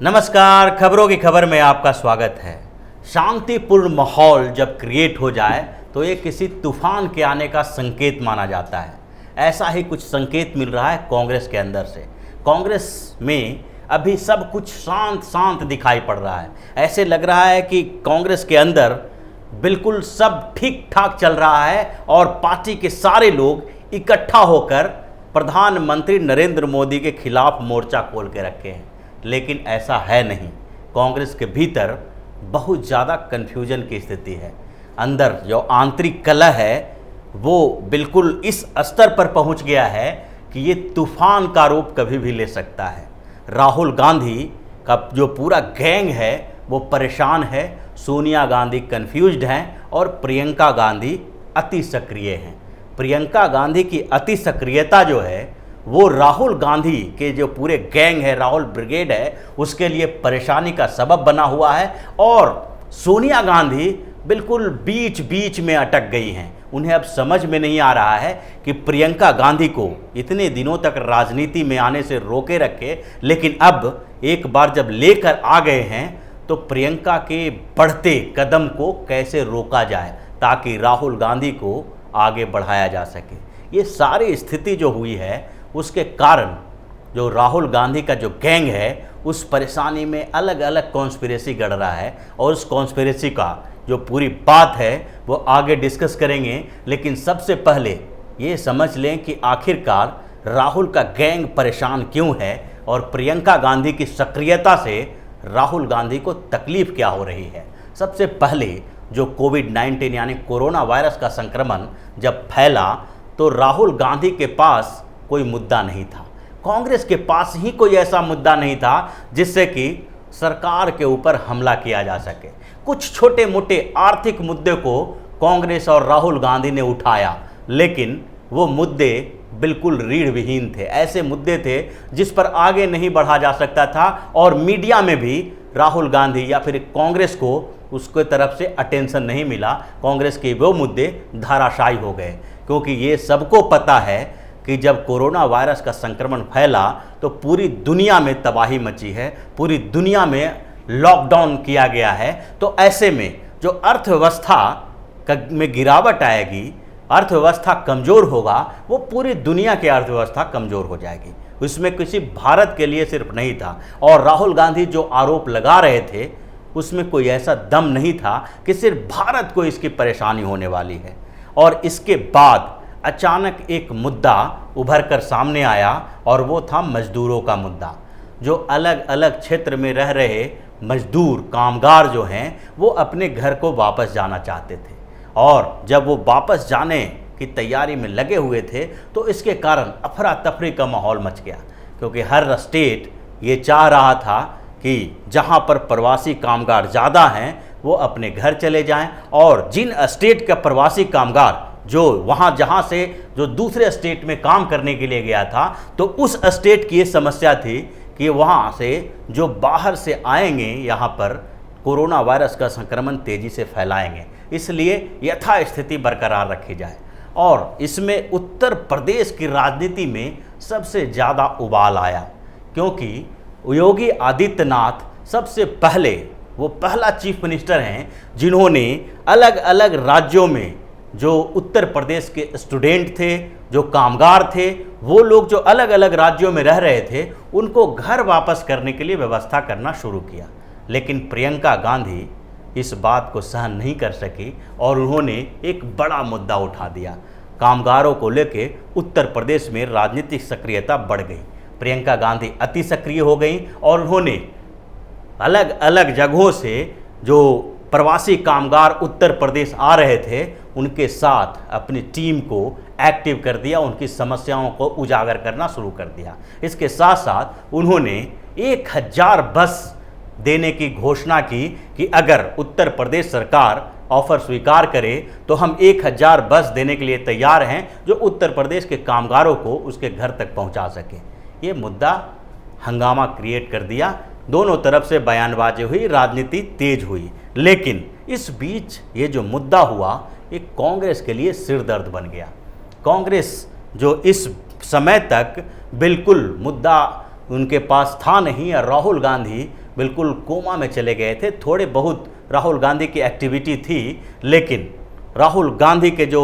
नमस्कार, खबरों की खबर में आपका स्वागत है। शांतिपूर्ण माहौल जब क्रिएट हो जाए तो ये किसी तूफान के आने का संकेत माना जाता है। ऐसा ही कुछ संकेत मिल रहा है कांग्रेस के अंदर से। कांग्रेस में अभी सब कुछ शांत शांत दिखाई पड़ रहा है। ऐसे लग रहा है कि कांग्रेस के अंदर बिल्कुल सब ठीक ठाक चल रहा है और पार्टी के सारे लोग इकट्ठा होकर प्रधानमंत्री नरेंद्र मोदी के खिलाफ मोर्चा खोल के रखे हैं। लेकिन ऐसा है नहीं। कांग्रेस के भीतर बहुत ज़्यादा कन्फ्यूजन की स्थिति है। अंदर जो आंतरिक कलह है वो बिल्कुल इस स्तर पर पहुंच गया है कि ये तूफान का रूप कभी भी ले सकता है। राहुल गांधी का जो पूरा गैंग है वो परेशान है, सोनिया गांधी कन्फ्यूज्ड हैं और प्रियंका गांधी अति सक्रिय हैं। प्रियंका गांधी की अति सक्रियता जो है वो राहुल गांधी के जो पूरे गैंग है, राहुल ब्रिगेड है, उसके लिए परेशानी का सबब बना हुआ है। और सोनिया गांधी बिल्कुल बीच बीच में अटक गई हैं। उन्हें अब समझ में नहीं आ रहा है कि प्रियंका गांधी को इतने दिनों तक राजनीति में आने से रोके रखे, लेकिन अब एक बार जब लेकर आ गए हैं तो प्रियंका के बढ़ते कदम को कैसे रोका जाए ताकि राहुल गांधी को आगे बढ़ाया जा सके। ये सारी स्थिति जो हुई है उसके कारण जो राहुल गांधी का जो गैंग है उस परेशानी में अलग अलग कॉन्स्पिरेसी गढ़ रहा है और उस कॉन्स्पिरेसी का जो पूरी बात है वो आगे डिस्कस करेंगे। लेकिन सबसे पहले ये समझ लें कि आखिरकार राहुल का गैंग परेशान क्यों है और प्रियंका गांधी की सक्रियता से राहुल गांधी को तकलीफ क्या हो रही है। सबसे पहले जो कोविड-19 यानी कोरोना वायरस का संक्रमण जब फैला तो राहुल गांधी के पास कोई मुद्दा नहीं था। कांग्रेस के पास ही कोई ऐसा मुद्दा नहीं था जिससे कि सरकार के ऊपर हमला किया जा सके। कुछ छोटे मोटे आर्थिक मुद्दे को कांग्रेस और राहुल गांधी ने उठाया, लेकिन वो मुद्दे बिल्कुल रीढ़ विहीन थे। ऐसे मुद्दे थे जिस पर आगे नहीं बढ़ा जा सकता था और मीडिया में भी राहुल गांधी या फिर कांग्रेस को उसके तरफ से अटेंशन नहीं मिला। कांग्रेस के वो मुद्दे धाराशायी हो गए, क्योंकि ये सबको पता है कि जब कोरोना वायरस का संक्रमण फैला तो पूरी दुनिया में तबाही मची है, पूरी दुनिया में लॉकडाउन किया गया है। तो ऐसे में जो अर्थव्यवस्था में गिरावट आएगी, अर्थव्यवस्था कमज़ोर होगा, वो पूरी दुनिया की अर्थव्यवस्था कमज़ोर हो जाएगी। उसमें किसी भारत के लिए सिर्फ नहीं था। और राहुल गांधी जो आरोप लगा रहे थे उसमें कोई ऐसा दम नहीं था कि सिर्फ भारत को इसकी परेशानी होने वाली है। और इसके बाद अचानक एक मुद्दा उभर कर सामने आया और वो था मजदूरों का मुद्दा। जो अलग अलग क्षेत्र में रह रहे मजदूर कामगार जो हैं वो अपने घर को वापस जाना चाहते थे और जब वो वापस जाने की तैयारी में लगे हुए थे तो इसके कारण अफरा तफरी का माहौल मच गया, क्योंकि हर स्टेट ये चाह रहा था कि जहाँ पर प्रवासी कामगार ज़्यादा हैं वो अपने घर चले जाएं और जिन स्टेट का प्रवासी कामगार जो वहाँ जहाँ से जो दूसरे स्टेट में काम करने के लिए गया था तो उस स्टेट की ये समस्या थी कि वहाँ से जो बाहर से आएंगे यहाँ पर कोरोना वायरस का संक्रमण तेज़ी से फैलाएंगे, इसलिए यथास्थिति बरकरार रखी जाए। और इसमें उत्तर प्रदेश की राजनीति में सबसे ज़्यादा उबाल आया, क्योंकि योगी आदित्यनाथ सबसे पहले वो पहला चीफ मिनिस्टर हैं जिन्होंने अलग अलग राज्यों में जो उत्तर प्रदेश के स्टूडेंट थे, जो कामगार थे, वो लोग जो अलग अलग राज्यों में रह रहे थे उनको घर वापस करने के लिए व्यवस्था करना शुरू किया। लेकिन प्रियंका गांधी इस बात को सहन नहीं कर सकी और उन्होंने एक बड़ा मुद्दा उठा दिया। कामगारों को लेकर उत्तर प्रदेश में राजनीतिक सक्रियता बढ़ गई। प्रियंका गांधी अति सक्रिय हो गई और उन्होंने अलग अलग जगहों से जो प्रवासी कामगार उत्तर प्रदेश आ रहे थे उनके साथ अपनी टीम को एक्टिव कर दिया, उनकी समस्याओं को उजागर करना शुरू कर दिया। इसके साथ साथ उन्होंने 1000 बस देने की घोषणा की कि अगर उत्तर प्रदेश सरकार ऑफर स्वीकार करे तो हम 1000 बस देने के लिए तैयार हैं जो उत्तर प्रदेश के कामगारों को उसके घर तक पहुंचा सके। ये मुद्दा हंगामा क्रिएट कर दिया, दोनों तरफ से बयानबाजी हुई, राजनीति तेज हुई। लेकिन इस बीच ये जो मुद्दा हुआ ये कांग्रेस के लिए सिरदर्द बन गया। कांग्रेस जो इस समय तक बिल्कुल मुद्दा उनके पास था नहीं और राहुल गांधी बिल्कुल कोमा में चले गए थे। थोड़े बहुत राहुल गांधी की एक्टिविटी थी, लेकिन राहुल गांधी के जो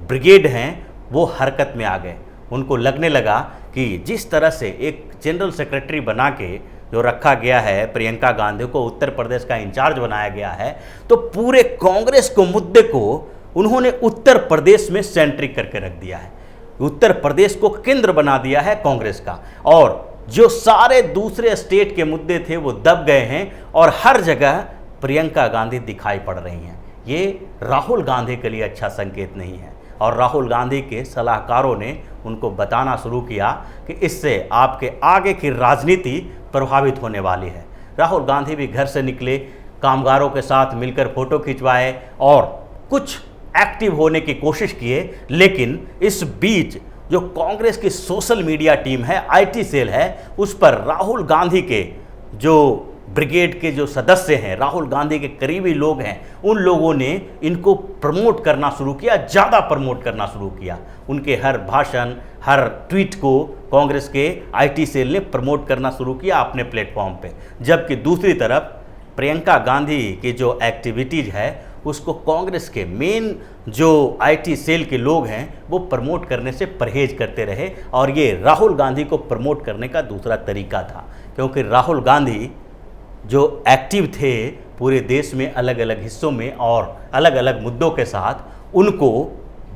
ब्रिगेड हैं वो हरकत में आ गए। उनको लगने लगा कि जिस तरह से एक जनरल सेक्रेटरी बना के जो रखा गया है, प्रियंका गांधी को उत्तर प्रदेश का इंचार्ज बनाया गया है, तो पूरे कांग्रेस को मुद्दे को उन्होंने उत्तर प्रदेश में सेंट्रिक करके रख दिया है। उत्तर प्रदेश को केंद्र बना दिया है कांग्रेस का, और जो सारे दूसरे स्टेट के मुद्दे थे वो दब गए हैं और हर जगह प्रियंका गांधी दिखाई पड़ रही हैं। ये राहुल गांधी के लिए अच्छा संकेत नहीं है, और राहुल गांधी के सलाहकारों ने उनको बताना शुरू किया कि इससे आपके आगे की राजनीति प्रभावित होने वाली है। राहुल गांधी भी घर से निकले, कामगारों के साथ मिलकर फोटो खिंचवाए और कुछ एक्टिव होने की कोशिश किए, लेकिन इस बीच जो कांग्रेस की सोशल मीडिया टीम है, आईटी सेल है, उस पर राहुल गांधी के जो ब्रिगेड के जो सदस्य हैं, राहुल गांधी के करीबी लोग हैं, उन लोगों ने इनको प्रमोट करना शुरू किया, ज़्यादा प्रमोट करना शुरू किया। उनके हर भाषण, हर ट्वीट को कांग्रेस के आईटी सेल ने प्रमोट करना शुरू किया अपने प्लेटफॉर्म पे। जबकि दूसरी तरफ प्रियंका गांधी की जो एक्टिविटीज़ है उसको कांग्रेस के मेन जो आईटी सेल के लोग हैं वो प्रमोट करने से परहेज करते रहे, और ये राहुल गांधी को प्रमोट करने का दूसरा तरीका था। क्योंकि राहुल गांधी जो एक्टिव थे पूरे देश में अलग अलग हिस्सों में और अलग अलग मुद्दों के साथ, उनको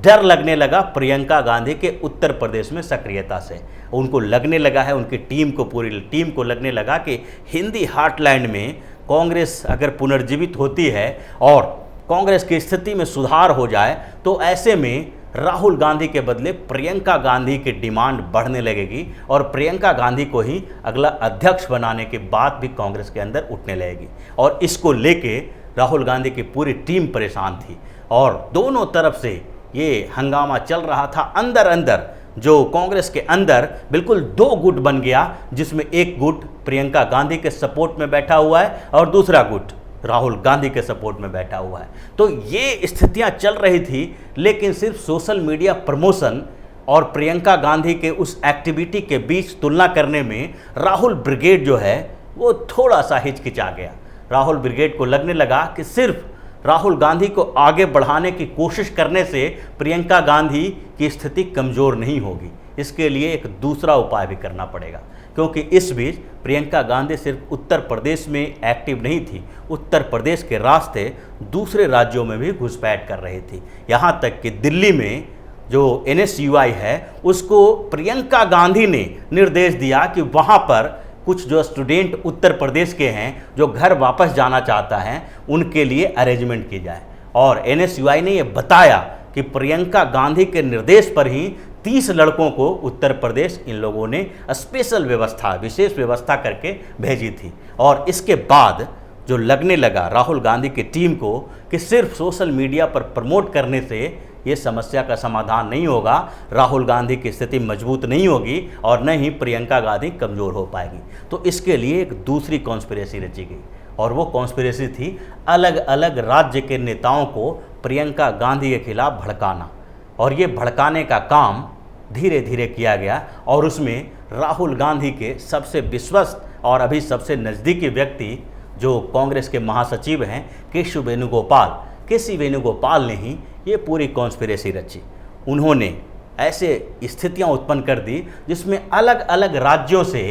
डर लगने लगा प्रियंका गांधी के उत्तर प्रदेश में सक्रियता से। उनको लगने लगा है, उनकी टीम को, पूरी टीम को लगने लगा कि हिंदी हार्टलैंड में कांग्रेस अगर पुनर्जीवित होती है और कांग्रेस की स्थिति में सुधार हो जाए, तो ऐसे में राहुल गांधी के बदले प्रियंका गांधी की डिमांड बढ़ने लगेगी और प्रियंका गांधी को ही अगला अध्यक्ष बनाने की बात भी कांग्रेस के अंदर उठने लगेगी। और इसको लेके राहुल गांधी की पूरी टीम परेशान थी और दोनों तरफ से ये हंगामा चल रहा था। अंदर अंदर जो कांग्रेस के अंदर बिल्कुल दो गुट बन गया, जिसमें एक गुट प्रियंका गांधी के सपोर्ट में बैठा हुआ है और दूसरा गुट राहुल गांधी के सपोर्ट में बैठा हुआ है। तो ये स्थितियां चल रही थी, लेकिन सिर्फ सोशल मीडिया प्रमोशन और प्रियंका गांधी के उस एक्टिविटी के बीच तुलना करने में राहुल ब्रिगेड जो है वो थोड़ा सा हिचकिचा गया। राहुल ब्रिगेड को लगने लगा कि सिर्फ राहुल गांधी को आगे बढ़ाने की कोशिश करने से प्रियंका गांधी की स्थिति कमज़ोर नहीं होगी, इसके लिए एक दूसरा उपाय भी करना पड़ेगा। क्योंकि इस बीच प्रियंका गांधी सिर्फ उत्तर प्रदेश में एक्टिव नहीं थी, उत्तर प्रदेश के रास्ते दूसरे राज्यों में भी घुसपैठ कर रही थी। यहाँ तक कि दिल्ली में जो NSUI है उसको प्रियंका गांधी ने निर्देश दिया कि वहाँ पर कुछ जो स्टूडेंट उत्तर प्रदेश के हैं जो घर वापस जाना चाहता हैं उनके लिए अरेंजमेंट की जाए। और NSUI ने ये बताया कि प्रियंका गांधी के निर्देश पर ही 30 लड़कों को उत्तर प्रदेश इन लोगों ने स्पेशल व्यवस्था, विशेष व्यवस्था करके भेजी थी। और इसके बाद जो लगने लगा राहुल गांधी की टीम को कि सिर्फ सोशल मीडिया पर प्रमोट करने से ये समस्या का समाधान नहीं होगा, राहुल गांधी की स्थिति मजबूत नहीं होगी और न ही प्रियंका गांधी कमज़ोर हो पाएगी। तो इसके लिए एक दूसरी कॉन्स्पिरेसी रची गई, और वो कॉन्स्पिरेसी थी अलग अलग राज्य के नेताओं को प्रियंका गांधी के खिलाफ भड़काना। और ये भड़काने का काम धीरे धीरे किया गया, और उसमें राहुल गांधी के सबसे विश्वस्त और अभी सबसे नज़दीकी व्यक्ति जो कांग्रेस के महासचिव हैं केसी वेणुगोपाल ने ही ये पूरी कॉन्स्पिरेसी रची। उन्होंने ऐसे स्थितियां उत्पन्न कर दी जिसमें अलग अलग राज्यों से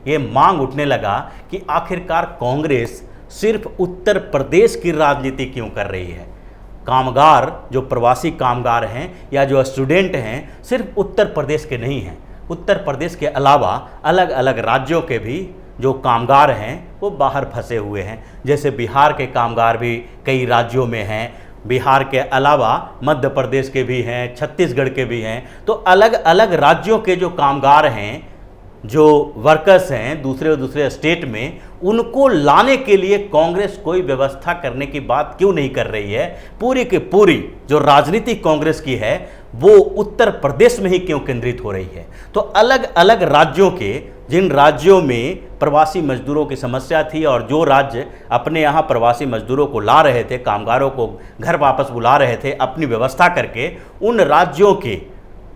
ये मांग उठने लगा कि आखिरकार कांग्रेस सिर्फ उत्तर प्रदेश की राजनीति क्यों कर रही है। कामगार, जो प्रवासी कामगार हैं या जो स्टूडेंट हैं, सिर्फ उत्तर प्रदेश के नहीं हैं, उत्तर प्रदेश के अलावा अलग अलग राज्यों के भी जो कामगार हैं वो बाहर फंसे हुए हैं। जैसे बिहार के कामगार भी कई राज्यों में हैं, बिहार के अलावा मध्य प्रदेश के भी हैं, छत्तीसगढ़ के भी हैं। तो अलग अलग राज्यों के जो कामगार हैं, जो वर्कर्स हैं दूसरे स्टेट में, उनको लाने के लिए कांग्रेस कोई व्यवस्था करने की बात क्यों नहीं कर रही है। पूरी की पूरी जो राजनीति कांग्रेस की है वो उत्तर प्रदेश में ही क्यों केंद्रित हो रही है। तो अलग अलग राज्यों के, जिन राज्यों में प्रवासी मजदूरों की समस्या थी और जो राज्य अपने यहाँ प्रवासी मजदूरों को ला रहे थे, कामगारों को घर वापस बुला रहे थे अपनी व्यवस्था करके, उन राज्यों के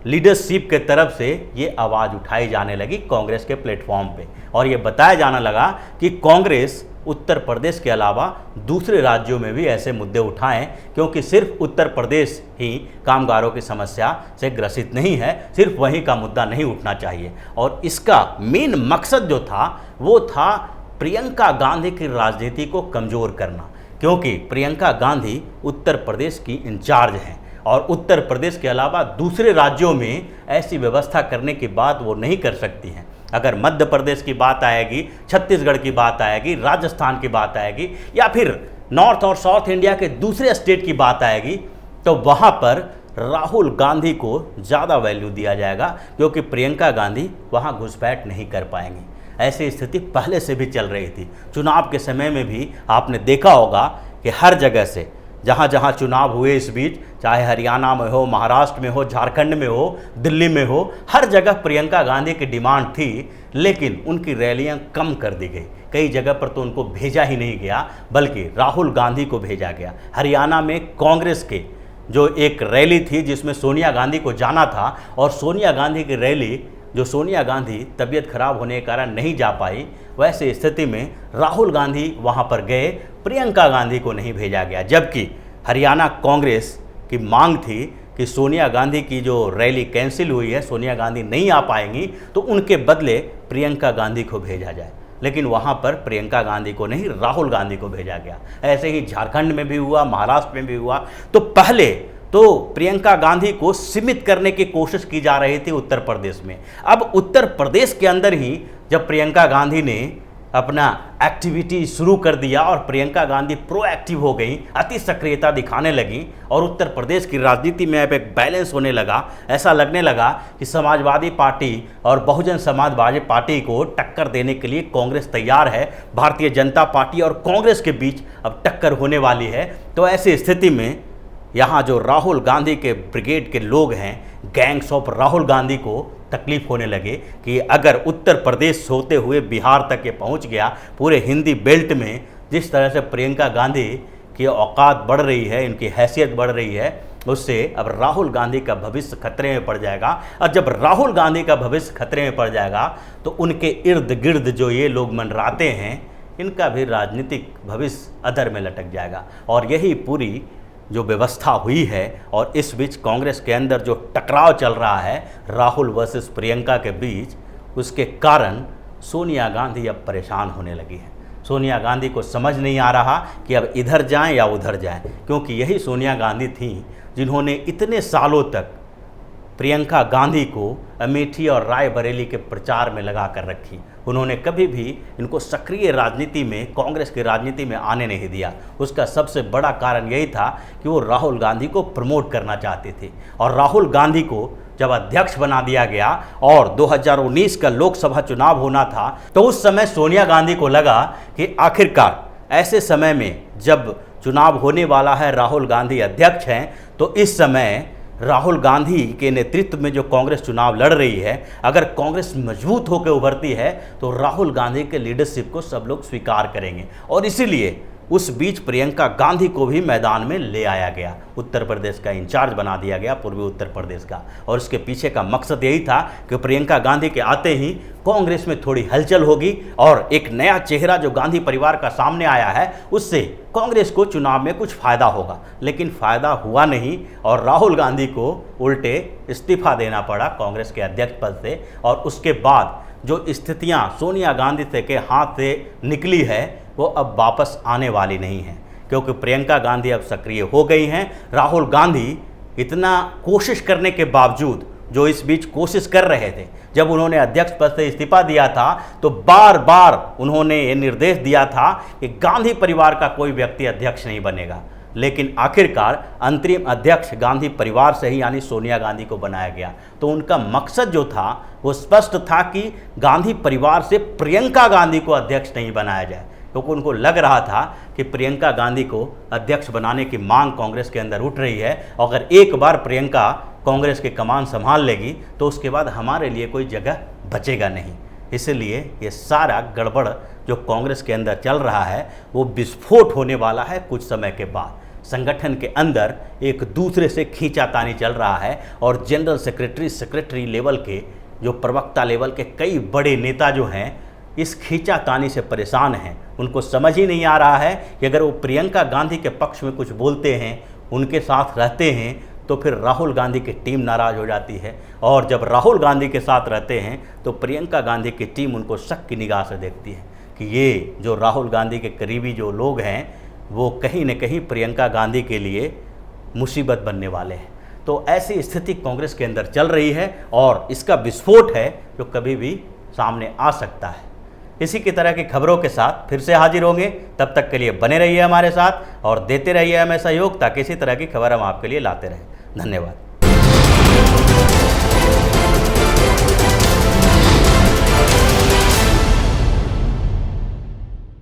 लीडरशिप के तरफ से ये आवाज़ उठाई जाने लगी कांग्रेस के प्लेटफॉर्म पे, और ये बताया जाने लगा कि कांग्रेस उत्तर प्रदेश के अलावा दूसरे राज्यों में भी ऐसे मुद्दे उठाएं, क्योंकि सिर्फ उत्तर प्रदेश ही कामगारों की समस्या से ग्रसित नहीं है, सिर्फ वहीं का मुद्दा नहीं उठना चाहिए। और इसका मेन मकसद जो था वो था प्रियंका गांधी की राजनीति को कमज़ोर करना, क्योंकि प्रियंका गांधी उत्तर प्रदेश की इंचार्ज हैं और उत्तर प्रदेश के अलावा दूसरे राज्यों में ऐसी व्यवस्था करने की बात वो नहीं कर सकती हैं। अगर मध्य प्रदेश की बात आएगी, छत्तीसगढ़ की बात आएगी, राजस्थान की बात आएगी या फिर नॉर्थ और साउथ इंडिया के दूसरे स्टेट की बात आएगी, तो वहाँ पर राहुल गांधी को ज़्यादा वैल्यू दिया जाएगा, क्योंकि प्रियंका गांधी वहाँ घुसपैठ नहीं कर पाएंगी। ऐसी स्थिति पहले से भी चल रही थी। चुनाव के समय में भी आपने देखा होगा कि हर जगह से जहाँ जहाँ चुनाव हुए इस बीच, चाहे हरियाणा में हो, महाराष्ट्र में हो, झारखंड में हो, दिल्ली में हो, हर जगह प्रियंका गांधी की डिमांड थी, लेकिन उनकी रैलियां कम कर दी गई। कई जगह पर तो उनको भेजा ही नहीं गया, बल्कि राहुल गांधी को भेजा गया। हरियाणा में कांग्रेस के जो एक रैली थी जिसमें सोनिया गांधी को जाना था, और सोनिया गांधी की रैली जो सोनिया गांधी तबीयत खराब होने के कारण नहीं जा पाई, वैसे स्थिति में राहुल गांधी वहां पर गए, प्रियंका गांधी को नहीं भेजा गया। जबकि हरियाणा कांग्रेस की मांग थी कि सोनिया गांधी की जो रैली कैंसिल हुई है, सोनिया गांधी नहीं आ पाएंगी, तो उनके बदले प्रियंका गांधी को भेजा जाए। लेकिन वहाँ पर प्रियंका गांधी को नहीं, राहुल गांधी को भेजा गया। ऐसे ही झारखंड में भी हुआ, महाराष्ट्र में भी हुआ। तो पहले तो प्रियंका गांधी को सीमित करने की कोशिश की जा रही थी उत्तर प्रदेश में। अब उत्तर प्रदेश के अंदर ही जब प्रियंका गांधी ने अपना एक्टिविटी शुरू कर दिया और प्रियंका गांधी प्रोएक्टिव हो गई, अति सक्रियता दिखाने लगी और उत्तर प्रदेश की राजनीति में अब एक बैलेंस होने लगा। ऐसा लगने लगा कि समाजवादी पार्टी और बहुजन समाजवादी पार्टी को टक्कर देने के लिए कांग्रेस तैयार है। भारतीय जनता पार्टी और कांग्रेस के बीच अब टक्कर होने वाली है। तो ऐसी स्थिति में यहाँ जो राहुल गांधी के ब्रिगेड के लोग हैं, गैंग्स ऑफ राहुल गांधी को तकलीफ होने लगे कि अगर उत्तर प्रदेश होते हुए बिहार तक ये पहुँच गया, पूरे हिंदी बेल्ट में जिस तरह से प्रियंका गांधी की औकात बढ़ रही है, इनकी हैसियत बढ़ रही है, उससे अब राहुल गांधी का भविष्य खतरे में पड़ जाएगा। और जब राहुल गांधी का भविष्य खतरे में पड़ जाएगा तो उनके इर्द गिर्द जो ये लोग मंडराते हैं, इनका भी राजनीतिक भविष्य अधर में लटक जाएगा। और यही पूरी जो व्यवस्था हुई है। और इस बीच कांग्रेस के अंदर जो टकराव चल रहा है राहुल वर्सेस प्रियंका के बीच, उसके कारण सोनिया गांधी अब परेशान होने लगी है। सोनिया गांधी को समझ नहीं आ रहा कि अब इधर जाएं या उधर जाएं, क्योंकि यही सोनिया गांधी थी जिन्होंने इतने सालों तक प्रियंका गांधी को अमेठी और रायबरेली के प्रचार में लगा कर रखी। उन्होंने कभी भी इनको सक्रिय राजनीति में, कांग्रेस की राजनीति में आने नहीं दिया। उसका सबसे बड़ा कारण यही था कि वो राहुल गांधी को प्रमोट करना चाहते थे। और राहुल गांधी को जब अध्यक्ष बना दिया गया और 2019 का लोकसभा चुनाव होना था, तो उस समय सोनिया गांधी को लगा कि आखिरकार ऐसे समय में जब चुनाव होने वाला है, राहुल गांधी अध्यक्ष हैं, तो इस समय राहुल गांधी के नेतृत्व में जो कांग्रेस चुनाव लड़ रही है, अगर कांग्रेस मजबूत होकर उभरती है तो राहुल गांधी के लीडरशिप को सब लोग स्वीकार करेंगे। और इसीलिए उस बीच प्रियंका गांधी को भी मैदान में ले आया गया, उत्तर प्रदेश का इंचार्ज बना दिया गया, पूर्वी उत्तर प्रदेश का। और इसके पीछे का मकसद यही था कि प्रियंका गांधी के आते ही कांग्रेस में थोड़ी हलचल होगी और एक नया चेहरा जो गांधी परिवार का सामने आया है, उससे कांग्रेस को चुनाव में कुछ फायदा होगा। लेकिन फायदा हुआ नहीं और राहुल गांधी को उल्टे इस्तीफा देना पड़ा कांग्रेस के अध्यक्ष पद से। और उसके बाद जो स्थितियां सोनिया गांधी के हाथ से निकली है, वो अब वापस आने वाली नहीं है, क्योंकि प्रियंका गांधी अब सक्रिय हो गई हैं। राहुल गांधी इतना कोशिश करने के बावजूद, जो इस बीच कोशिश कर रहे थे, जब उन्होंने अध्यक्ष पद से इस्तीफा दिया था तो बार बार उन्होंने ये निर्देश दिया था कि गांधी परिवार का कोई व्यक्ति अध्यक्ष नहीं बनेगा। लेकिन आखिरकार अंतरिम अध्यक्ष गांधी परिवार से ही, यानी सोनिया गांधी को बनाया गया। तो उनका मकसद जो था वो स्पष्ट था कि गांधी परिवार से प्रियंका गांधी को अध्यक्ष नहीं बनाया जाए, क्योंकि उनको लग रहा था कि प्रियंका गांधी को अध्यक्ष बनाने की मांग कांग्रेस के अंदर उठ रही है। अगर एक बार प्रियंका कांग्रेस की कमान संभाल लेगी तो उसके बाद हमारे लिए कोई जगह बचेगा नहीं। इसलिए ये सारा गड़बड़ जो कांग्रेस के अंदर चल रहा है वो विस्फोट होने वाला है कुछ समय के बाद। संगठन के अंदर एक दूसरे से खींचातानी चल रहा है और जनरल सेक्रेटरी लेवल के, जो प्रवक्ता लेवल के कई बड़े नेता जो हैं, इस खींचातानी से परेशान हैं। उनको समझ ही नहीं आ रहा है कि अगर वो प्रियंका गांधी के पक्ष में कुछ बोलते हैं, उनके साथ रहते हैं, तो फिर राहुल गांधी की टीम नाराज़ हो जाती है, और जब राहुल गांधी के साथ रहते हैं तो प्रियंका गांधी की टीम उनको शक की निगाह से देखती है कि ये जो राहुल गांधी के करीबी जो लोग हैं वो कहीं न कहीं प्रियंका गांधी के लिए मुसीबत बनने वाले हैं। तो ऐसी स्थिति कांग्रेस के अंदर चल रही है और इसका विस्फोट है जो कभी भी सामने आ सकता है। इसी की तरह की खबरों के साथ फिर से हाजिर होंगे। तब तक के लिए बने रहिए हमारे साथ और देते रहिए हमें सहयोग, ताकि इसी तरह की खबर हम आपके लिए लाते रहें। धन्यवाद।